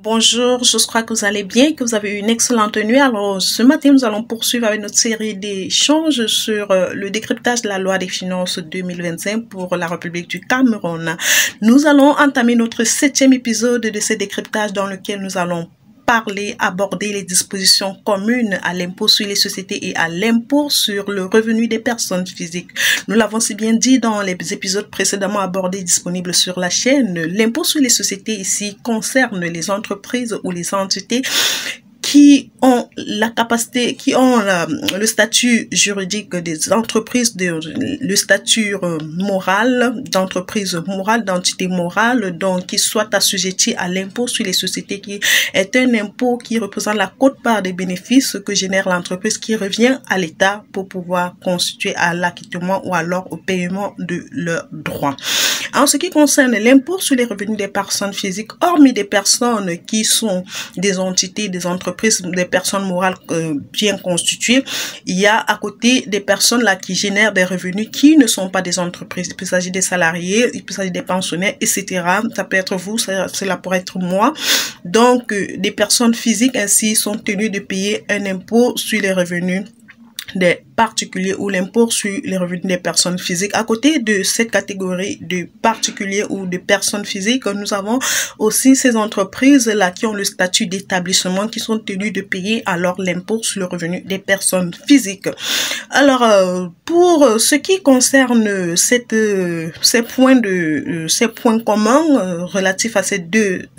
Bonjour, je crois que vous allez bien, que vous avez eu une excellente nuit. Alors, ce matin, nous allons poursuivre avec notre série d'échanges sur le décryptage de la loi des finances 2025 pour la République du Cameroun. Nous allons entamer notre 7e épisode de ce décryptage dans lequel nous allons aborder les dispositions communes à l'impôt sur les sociétés et à l'impôt sur le revenu des personnes physiques. Nous l'avons si bien dit dans les épisodes précédemment abordés disponibles sur la chaîne. L'impôt sur les sociétés ici concerne les entreprises ou les entités qui ont la capacité, qui ont le statut juridique des entreprises, le statut moral d'entreprise morale, d'entité morale, donc qui soit assujetti à l'impôt sur les sociétés, qui est un impôt qui représente la quote-part des bénéfices que génère l'entreprise, qui revient à l'État pour pouvoir constituer à l'acquittement ou alors au paiement de leurs droits. En ce qui concerne l'impôt sur les revenus des personnes physiques, hormis des personnes qui sont des entités, des entreprises, des personnes morales bien constituées, il y a à côté des personnes là qui génèrent des revenus qui ne sont pas des entreprises. Il peut s'agir des salariés, il peut s'agir des pensionnaires, etc. Ça peut être vous, cela pourrait être moi. Donc, des personnes physiques ainsi sont tenues de payer un impôt sur les revenus des particuliers ou l'impôt sur les revenus des personnes physiques. À côté de cette catégorie de particuliers ou de personnes physiques, nous avons aussi ces entreprises-là qui ont le statut d'établissement qui sont tenues de payer alors l'impôt sur le revenu des personnes physiques. Alors, pour ce qui concerne ces points communs relatifs à ces deux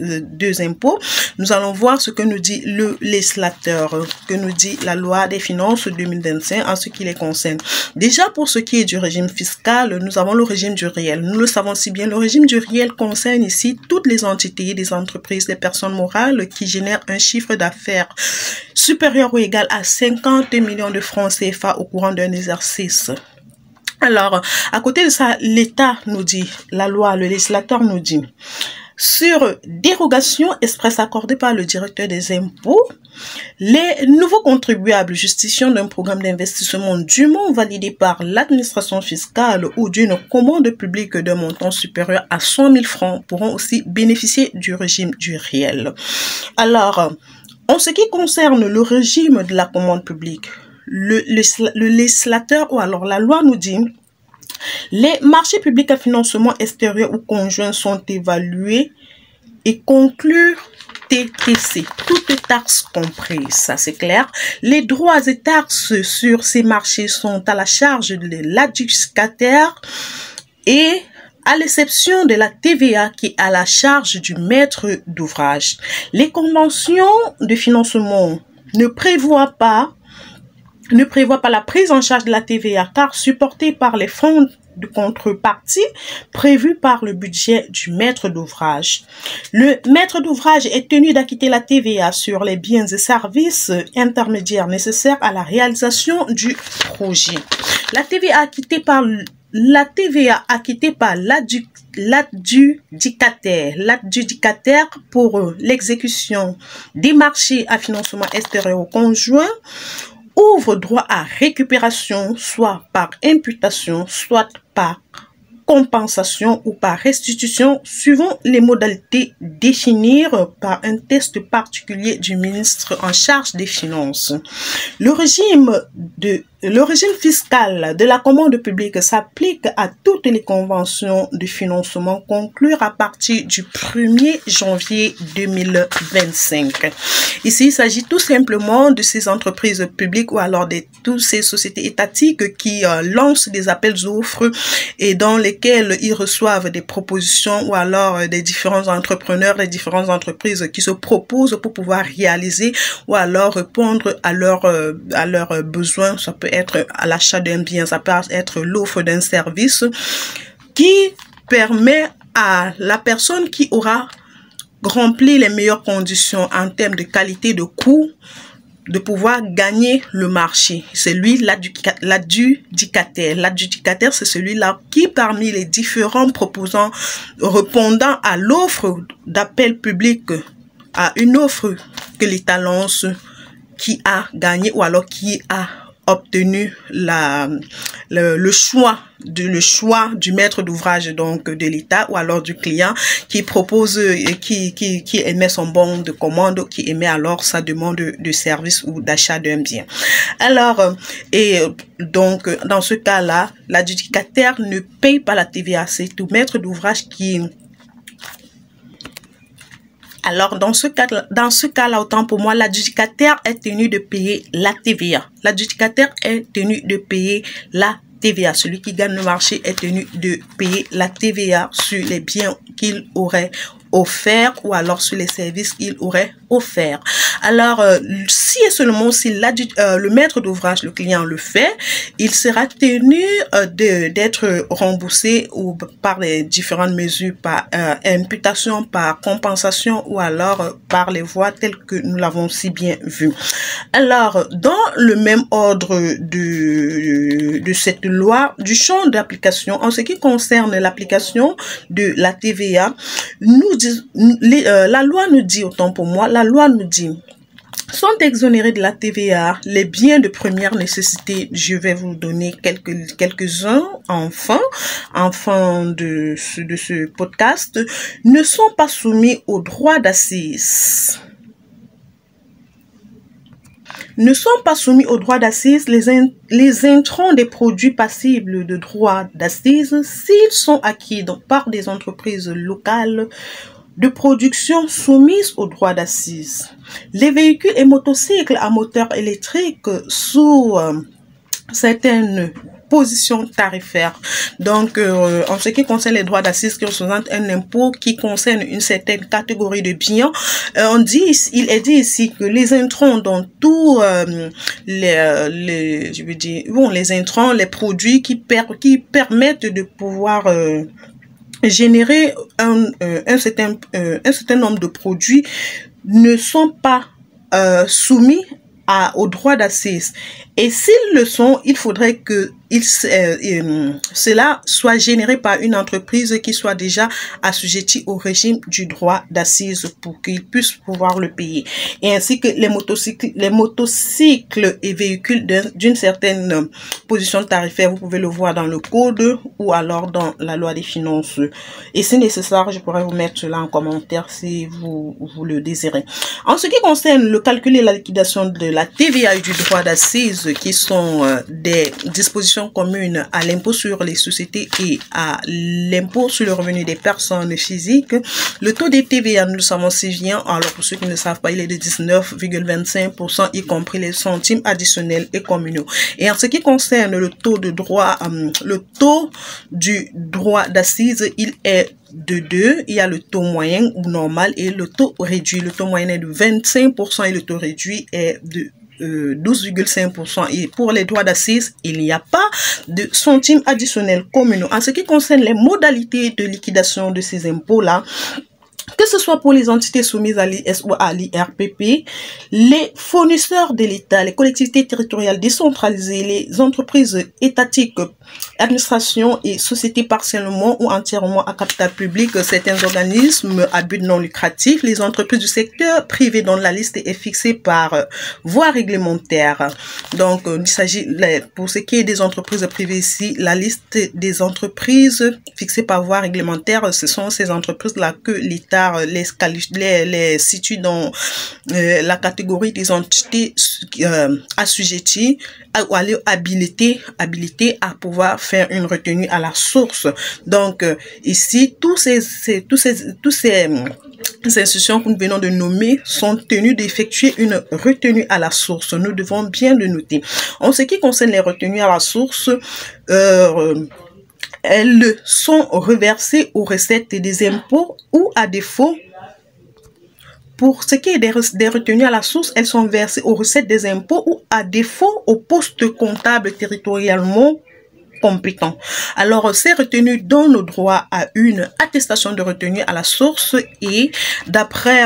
impôts, nous allons voir ce que nous dit le législateur, que nous dit la loi des finances 2025 en ce qui les concerne. Déjà, pour ce qui est du régime fiscal, nous avons le régime du réel. Nous le savons si bien, le régime du réel concerne ici toutes les entités, des entreprises, des personnes morales qui génèrent un chiffre d'affaires supérieur ou égal à 50 millions de francs CFA au courant d'un exercice. Alors, à côté de ça, l'État nous dit, la loi, le législateur nous dit, sur dérogation expresse accordée par le directeur des impôts, les nouveaux contribuables justifiant d'un programme d'investissement dûment validé par l'administration fiscale ou d'une commande publique d'un montant supérieur à 100 000 francs pourront aussi bénéficier du régime du réel. Alors, en ce qui concerne le régime de la commande publique, le législateur ou alors la loi nous dit: les marchés publics à financement extérieur ou conjoint sont évalués et conclus TTC, toutes taxes comprises, ça c'est clair. Les droits et taxes sur ces marchés sont à la charge de l'adjudicataire et à l'exception de la TVA qui est à la charge du maître d'ouvrage. Les conventions de financement ne prévoient pas la prise en charge de la TVA car supportée par les fonds de contrepartie prévus par le budget du maître d'ouvrage. Le maître d'ouvrage est tenu d'acquitter la TVA sur les biens et services intermédiaires nécessaires à la réalisation du projet. La TVA acquittée par l'adjudicataire pour l'exécution des marchés à financement extérieur ou conjoint ouvre droit à récupération, soit par imputation, soit par compensation ou par restitution, suivant les modalités définies par un texte particulier du ministre en charge des Finances. Le régime fiscal de la commande publique s'applique à toutes les conventions de financement conclues à partir du 1er janvier 2025. Ici, il s'agit tout simplement de ces entreprises publiques ou alors de toutes ces sociétés étatiques qui lancent des appels d'offres et dans lesquels ils reçoivent des propositions ou alors des différents entrepreneurs, des différentes entreprises qui se proposent pour pouvoir réaliser ou alors répondre à leurs besoins. Ça peut être à l'achat d'un bien, ça peut être l'offre d'un service qui permet à la personne qui aura rempli les meilleures conditions en termes de qualité, de coût, de pouvoir gagner le marché. C'est lui l'adjudicataire. L'adjudicataire, c'est celui-là qui, parmi les différents proposants répondant à l'offre d'appel public, à une offre que l'État lance, qui a gagné ou alors qui a obtenu le choix du maître d'ouvrage, donc de l'État ou alors du client qui propose, qui émet son bon de commande, qui émet alors sa demande de service ou d'achat d'un bien. Alors, et donc dans ce cas-là, l'adjudicataire ne paye pas la TVA, c'est tout maître d'ouvrage qui... Alors, dans ce cas-là, autant pour moi, l'adjudicataire est tenu de payer la TVA. L'adjudicataire est tenu de payer la TVA. Celui qui gagne le marché est tenu de payer la TVA sur les biens qu'il aurait offert ou alors sur les services qu'il aurait offert. Alors, si et seulement si le maître d'ouvrage, le client le fait, il sera tenu d'être remboursé ou par les différentes mesures, par imputation, par compensation ou alors par les voies telles que nous l'avons si bien vu. Alors, dans le même ordre de cette loi, du champ d'application, en ce qui concerne l'application de la TVA, la loi nous dit, autant pour moi, la loi nous dit, sont exonérés de la TVA les biens de première nécessité. Je vais vous donner quelques-uns enfin de ce podcast, ne sont pas soumis au droit d'assises. Ne sont pas soumis au droit d'assises les intrants des produits passibles de droit d'assises s'ils sont acquis par des entreprises locales de production soumises au droit d'assises. Les véhicules et motocycles à moteur électrique sous certaines positions tarifaires. Donc, en ce qui concerne les droits d'assises qui représentent un impôt qui concerne une certaine catégorie de biens, il est dit ici que les intrants dans tous les intrants, les produits qui permettent de pouvoir générer un certain nombre de produits ne sont pas soumis au droit d'assises. Et s'ils le sont, il faudrait que cela soit généré par une entreprise qui soit déjà assujettie au régime du droit d'assises pour qu'ils puissent pouvoir le payer. Et ainsi que les motocycles et véhicules d'une certaine position tarifaire, vous pouvez le voir dans le code ou alors dans la loi des finances. Et si nécessaire, je pourrais vous mettre cela en commentaire si vous le désirez. En ce qui concerne le calcul et la liquidation de la TVA et du droit d'assises, qui sont des dispositions communes à l'impôt sur les sociétés et à l'impôt sur le revenu des personnes physiques, le taux de TVA, nous le savons si bien, alors pour ceux qui ne le savent pas, il est de 19,25%, y compris les centimes additionnels et communaux. Et en ce qui concerne le taux du droit d'assises, il est de 2, il y a le taux moyen ou normal et le taux réduit. Le taux moyen est de 25% et le taux réduit est de 12,5%. Et pour les droits d'assises, il n'y a pas de centimes additionnels communaux. En ce qui concerne les modalités de liquidation de ces impôts-là, que ce soit pour les entités soumises à l'IS ou à l'IRPP, les fournisseurs de l'État, les collectivités territoriales décentralisées, les entreprises étatiques, administrations et sociétés partiellement ou entièrement à capital public, certains organismes à but non lucratif, les entreprises du secteur privé dont la liste est fixée par voie réglementaire. Donc, il s'agit, pour ce qui est des entreprises privées ici, la liste des entreprises fixées par voie réglementaire, ce sont ces entreprises-là que l'État les situe dans la catégorie des entités assujetties ou habilitées à pouvoir faire une retenue à la source. Donc ici, tous ces institutions que nous venons de nommer sont tenues d'effectuer une retenue à la source. Nous devons bien le noter. En ce qui concerne les retenues à la source, elles sont reversées aux recettes des impôts ou à défaut, pour ce qui est des retenues à la source, elles sont versées aux recettes des impôts ou à défaut au poste comptable territorialement compétent. Alors, ces retenues donnent le droit à une attestation de retenue à la source et d'après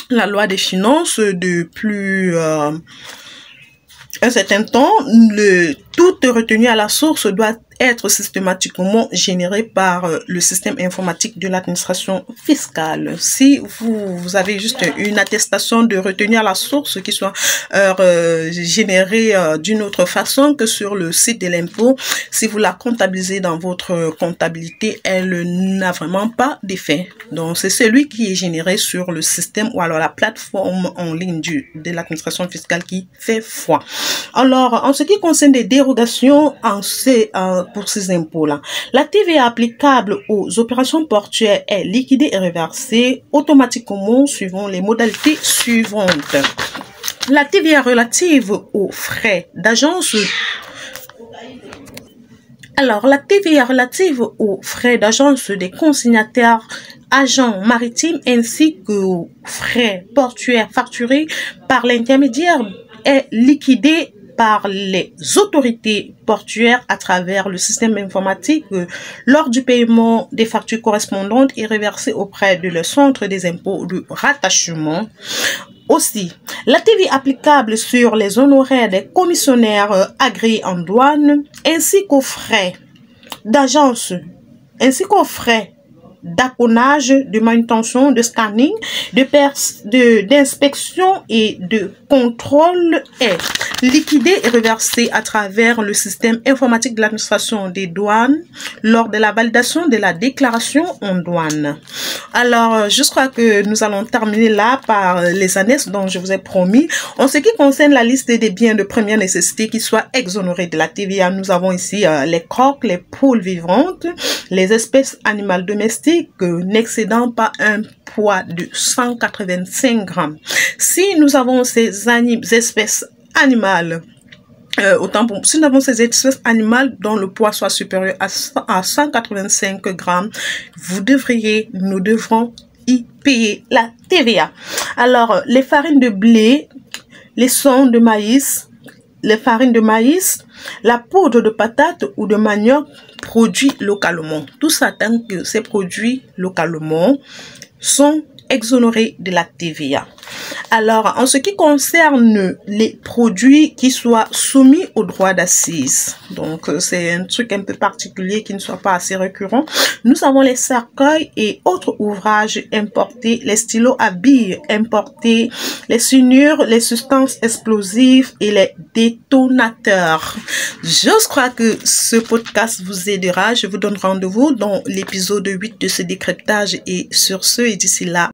la loi des finances depuis un certain temps, le toute retenue à la source doit être systématiquement générée par le système informatique de l'administration fiscale. Si vous avez juste une attestation de retenue à la source qui soit générée d'une autre façon que sur le site de l'impôt, si vous la comptabilisez dans votre comptabilité, elle n'a vraiment pas d'effet. Donc, c'est celui qui est généré sur le système ou alors la plateforme en ligne de l'administration fiscale qui fait foi. Alors, en ce qui concerne des dérogations pour ces impôts-là, la TVA applicable aux opérations portuaires est liquidée et reversée automatiquement suivant les modalités suivantes. La TVA relative aux frais d'agence. Alors, la TVA relative aux frais d'agence des consignataires agents maritimes ainsi qu'aux frais portuaires facturés par l'intermédiaire est liquidée par les autorités portuaires à travers le système informatique lors du paiement des factures correspondantes et reversées auprès de leur centre des impôts de rattachement. Aussi, la TVA applicable sur les honoraires des commissionnaires agréés en douane ainsi qu'aux frais d'agence, ainsi qu'aux frais d'apponnage, de manutention, de scanning, d'inspection et de contrôle est liquidée et reversée à travers le système informatique de l'administration des douanes lors de la validation de la déclaration en douane. Alors, je crois que nous allons terminer là par les annexes dont je vous ai promis. En ce qui concerne la liste des biens de première nécessité qui soient exonérés de la TVA, nous avons ici les coqs, les poules vivantes, les espèces animales domestiques n'excédant pas un poids de 185 grammes. Si nous avons ces espèces animales, si nous avons ces espèces animales dont le poids soit supérieur à 185 grammes, nous devrons y payer la TVA. Alors, les farines de blé, les sons de maïs, les farines de maïs, la poudre de patate ou de manioc produits localement. Tout ça tant que ces produits localement sont exonérés de la TVA. Alors, en ce qui concerne les produits qui soient soumis au droit d'assises, donc c'est un truc un peu particulier qui ne soit pas assez récurrent, nous avons les cercueils et autres ouvrages importés, les stylos à billes importés, les signures, les substances explosives et les détonateurs. Je crois que ce podcast vous aidera. Je vous donne rendez-vous dans l'épisode 8 de ce décryptage et sur ce, et d'ici là,